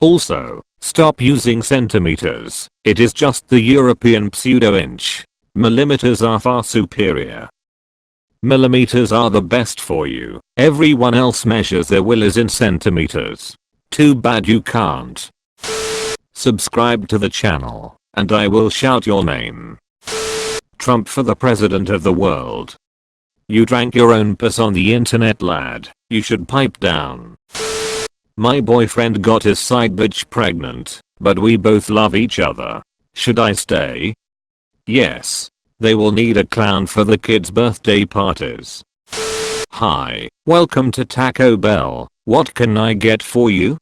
Also, stop using centimeters. It is just the European pseudo-inch. Millimeters are far superior. Millimeters are the best for you. Everyone else measures their willies in centimeters. Too bad you can't. Subscribe to the channel, and I will shout your name. Trump for the president of the world. You drank your own piss on the internet, lad. You should pipe down. My boyfriend got his side bitch pregnant, but we both love each other. Should I stay? Yes. They will need a clown for the kids' birthday parties. Hi, welcome to Taco Bell. What can I get for you?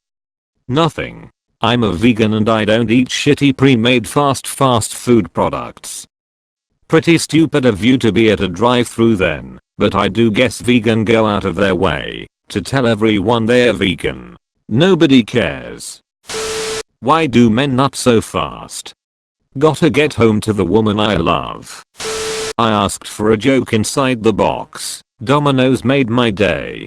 Nothing. I'm a vegan and I don't eat shitty pre-made fast food products. Pretty stupid of you to be at a drive-thru then, but I do guess vegan go out of their way to tell everyone they're vegan. Nobody cares. Why do men nut so fast? Gotta get home to the woman I love. I asked for a joke inside the box. Domino's made my day.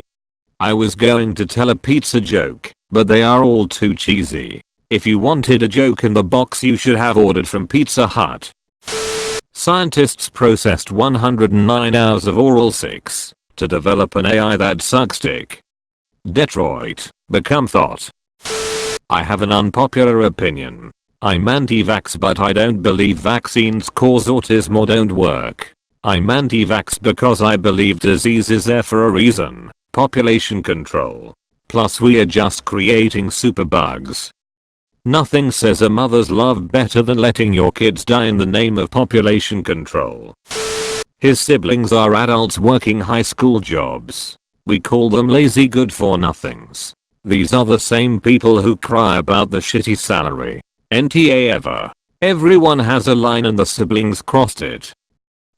I was going to tell a pizza joke, but they are all too cheesy. If you wanted a joke in the box you should have ordered from Pizza Hut. Scientists processed 109 hours of oral sex to develop an AI that sucks dick. Detroit, become thought. I have an unpopular opinion. I'm anti-vax but I don't believe vaccines cause autism or don't work. I'm anti-vax because I believe disease is there for a reason. Population control. Plus we are just creating superbugs. Nothing says a mother's love better than letting your kids die in the name of population control. His siblings are adults working high school jobs. We call them lazy good for nothings. These are the same people who cry about the shitty salary. NTA ever. Everyone has a line and the siblings crossed it.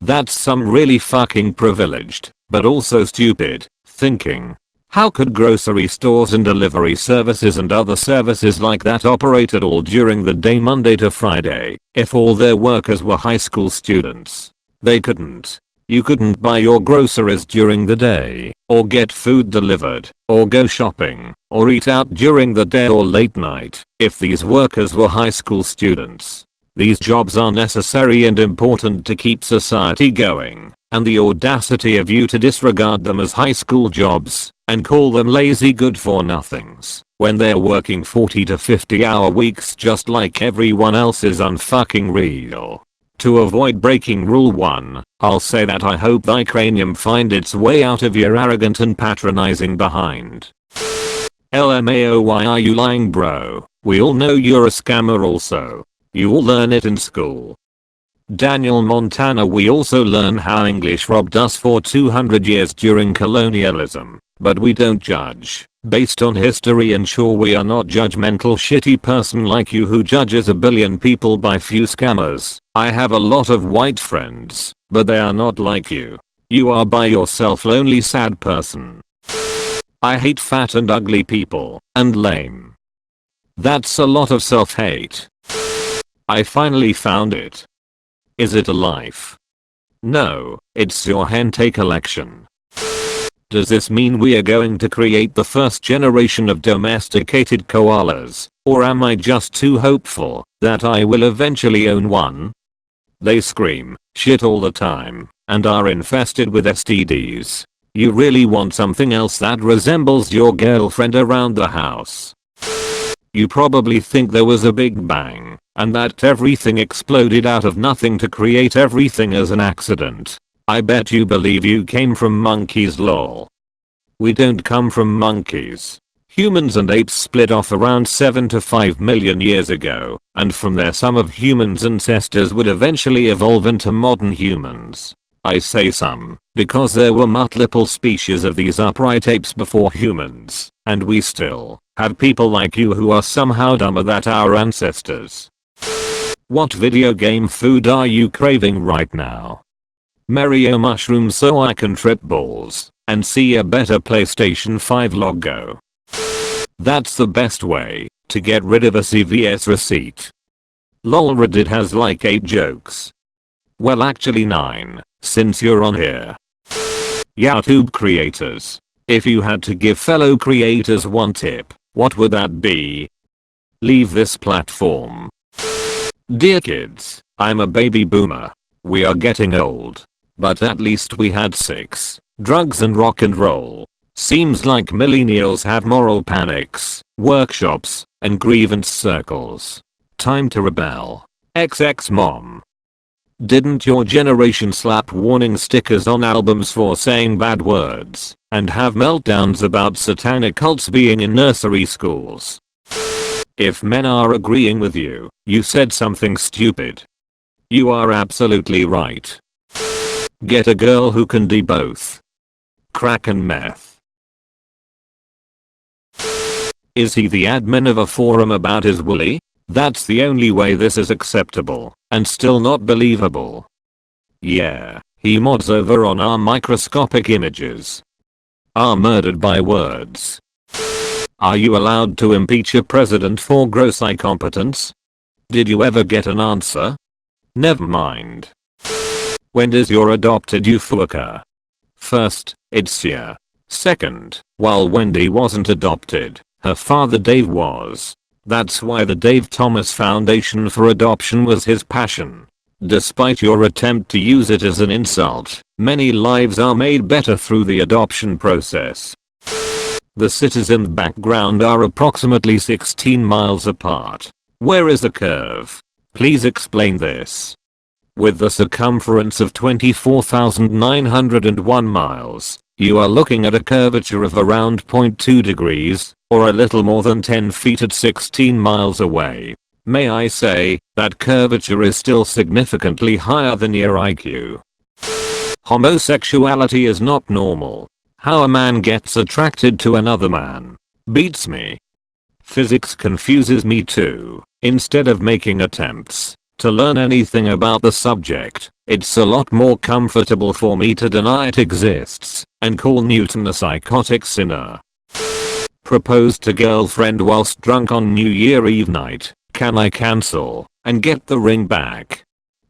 That's some really fucking privileged, but also stupid, thinking. How could grocery stores and delivery services and other services like that operate at all during the day Monday to Friday if all their workers were high school students? They couldn't. You couldn't buy your groceries during the day, or get food delivered, or go shopping, or eat out during the day or late night if these workers were high school students. These jobs are necessary and important to keep society going, and the audacity of you to disregard them as high school jobs and call them lazy good for nothings when they're working 40 to 50 hour weeks just like everyone else is unfucking real. To avoid breaking rule 1, I'll say that I hope thy cranium find its way out of your arrogant and patronizing behind. LMAO, why are you lying, bro? We all know you're a scammer also. You all learn it in school. Daniel Montana, we also learn how English robbed us for 200 years during colonialism, but we don't judge. Based on history, and sure, we are not judgmental shitty person like you who judges a billion people by few scammers. I have a lot of white friends, but they are not like you. You are by yourself lonely sad person. I hate fat and ugly people, and lame. That's a lot of self-hate. I finally found it. Is it a life? No, it's your hentai collection. Does this mean we are going to create the first generation of domesticated koalas, or am I just too hopeful that I will eventually own one? They scream shit all the time and are infested with STDs. You really want something else that resembles your girlfriend around the house. You probably think there was a big bang and that everything exploded out of nothing to create everything as an accident. I bet you believe you came from monkeys, lol. We don't come from monkeys. Humans and apes split off around 7 to 5 million years ago, and from there some of humans' ancestors would eventually evolve into modern humans. I say some, because there were multiple species of these upright apes before humans, and we still have people like you who are somehow dumber than our ancestors. What video game food are you craving right now? Mario mushrooms so I can trip balls and see a better PlayStation 5 logo. That's the best way to get rid of a CVS receipt. Lol, Reddit has like 8 jokes. Well, actually 9, since you're on here. YouTube creators. If you had to give fellow creators one tip, what would that be? Leave this platform. Dear kids, I'm a baby boomer. We are getting old. But at least we had sex, drugs and rock and roll. Seems like millennials have moral panics, workshops, and grievance circles. Time to rebel. XX mom. Didn't your generation slap warning stickers on albums for saying bad words and have meltdowns about satanic cults being in nursery schools? If men are agreeing with you, you said something stupid. You are absolutely right. Get a girl who can do both. Crack and meth. Is he the admin of a forum about his woolly? That's the only way this is acceptable and still not believable. Yeah, he mods over on our microscopic images. Are murdered by words. Are you allowed to impeach a president for gross incompetence? Did you ever get an answer? Never mind. When does your adopted UFO occur? First, it's here. Second, while Wendy wasn't adopted, her father Dave was. That's why the Dave Thomas Foundation for Adoption was his passion. Despite your attempt to use it as an insult, many lives are made better through the adoption process. The cities in the background are approximately 16 miles apart. Where is the curve? Please explain this. With the circumference of 24,901 miles, you are looking at a curvature of around 0.2 degrees, or a little more than 10 feet at 16 miles away. May I say, that curvature is still significantly higher than your IQ. Homosexuality is not normal. How a man gets attracted to another man beats me. Physics confuses me too. Instead of making attempts to learn anything about the subject, it's a lot more comfortable for me to deny it exists and call Newton a psychotic sinner. Proposed to girlfriend whilst drunk on New Year Eve night. Can I cancel and get the ring back?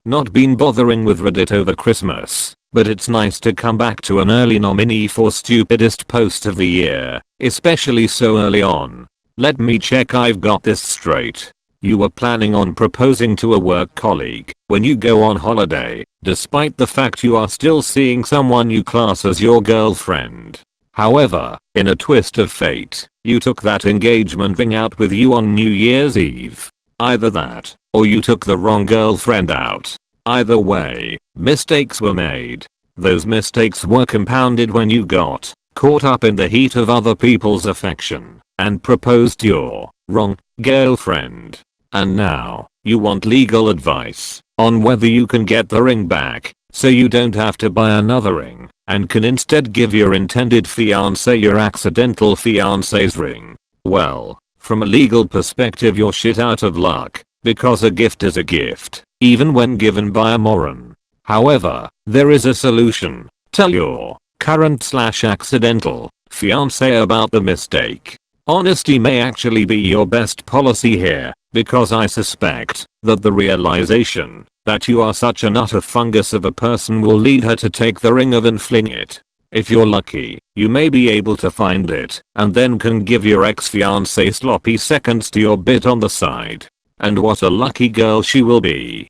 Not been bothering with Reddit over Christmas, but it's nice to come back to an early nominee for stupidest post of the year, especially so early on. Let me check I've got this straight. You were planning on proposing to a work colleague when you go on holiday, despite the fact you are still seeing someone you class as your girlfriend. However, in a twist of fate, you took that engagement ring out with you on New Year's Eve. Either that, or you took the wrong girlfriend out. Either way, mistakes were made. Those mistakes were compounded when you got caught up in the heat of other people's affection and proposed to your wrong girlfriend. And now, you want legal advice on whether you can get the ring back so you don't have to buy another ring and can instead give your intended fiancé your accidental fiancé's ring. Well, from a legal perspective you're shit out of luck, because a gift is a gift, even when given by a moron. However, there is a solution. Tell your current/accidental fiancé about the mistake. Honesty may actually be your best policy here, because I suspect that the realization that you are such an utter fungus of a person will lead her to take the ring and fling it. If you're lucky, you may be able to find it, and then can give your ex-fiancé sloppy seconds to your bit on the side. And what a lucky girl she will be.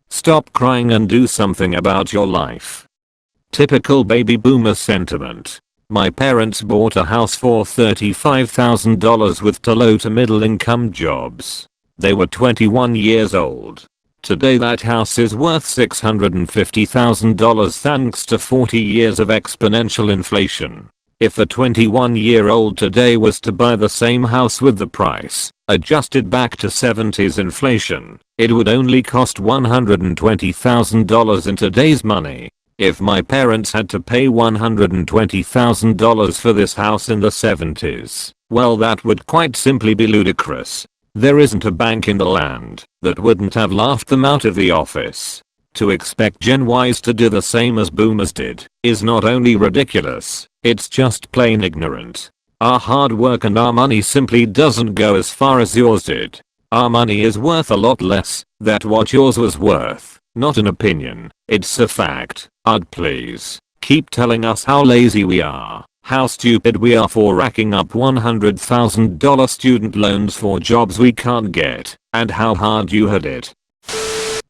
Stop crying and do something about your life. Typical baby boomer sentiment. My parents bought a house for $35,000 with low to middle income jobs. They were 21 years old. Today that house is worth $650,000 thanks to 40 years of exponential inflation. If a 21-year-old today was to buy the same house with the price adjusted back to 70s inflation, it would only cost $120,000 in today's money. If my parents had to pay $120,000 for this house in the 70s, well, that would quite simply be ludicrous. There isn't a bank in the land that wouldn't have laughed them out of the office. To expect Gen Ys to do the same as boomers did is not only ridiculous, it's just plain ignorant. Our hard work and our money simply doesn't go as far as yours did. Our money is worth a lot less than what yours was worth. Not an opinion, it's a fact. Please keep telling us how lazy we are, How stupid we are for racking up $100,000 student loans for jobs we can't get, and how hard you had it.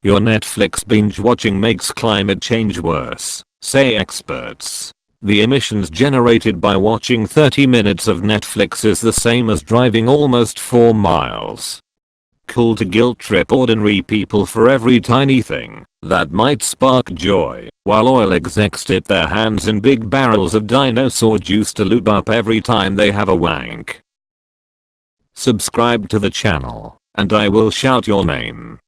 Your Netflix binge watching makes climate change worse, say experts. The emissions generated by watching 30 minutes of Netflix is the same as driving almost 4 miles. Cool to guilt trip ordinary people for every tiny thing that might spark joy, while oil execs dip their hands in big barrels of dinosaur juice to lube up every time they have a wank. Subscribe to the channel, and I will shout your name.